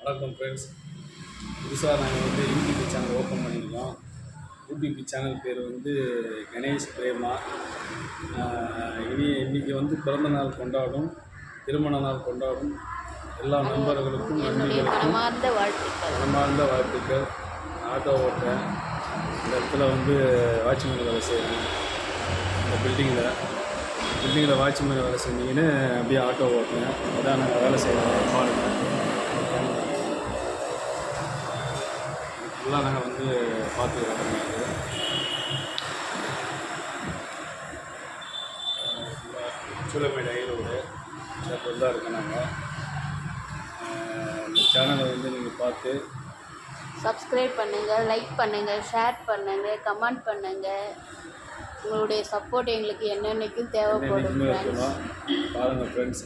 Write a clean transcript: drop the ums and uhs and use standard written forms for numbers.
வணக்கம் ஃப்ரெண்ட்ஸ். புதுசாக நாங்கள் வந்து யூடியூப் சேனல் ஓப்பன் பண்ணியிருக்கோம். யூடியூப் சேனல் பேர் வந்து கணேஷ் பிரேமா. இன்றைக்கி வந்து பிறந்த நாள் கொண்டாடும், திருமண நாள் கொண்டாடும் எல்லா நண்பர்களுக்கும் நண்பர்களுக்கும் மனமார்ந்த வாழ்த்துக்கள். ஆட்டோ ஓட்டுறேன், இந்த இடத்துல வந்து வாட்ச்மேன் வேலை செய்கிறேன். இந்த பில்டிங்கில் வாட்ச்மேன் வேலை செஞ்சீங்கன்னு அப்படியே ஆட்டோ ஓட்டுறேன். அதான் நாங்கள் வேலை செய்கிறோம். பாருங்கள், ஃபுல்லாக நாங்கள் வந்து பார்த்துக்கிறோம். சூளமேடு ஈரோடு இடத்துல தான் இருக்கோம் நாங்கள். இந்த சேனலை வந்து நீங்கள் பார்த்து சப்ஸ்கிரைப் பண்ணுங்கள், லைக் பண்ணுங்கள், ஷேர் பண்ணுங்கள், கமெண்ட் பண்ணுங்கள். உங்களுடைய சப்போர்ட் எங்களுக்கு என்னென்னைக்கும் தேவைப்படும். பாருங்கள் ஃப்ரெண்ட்ஸ்.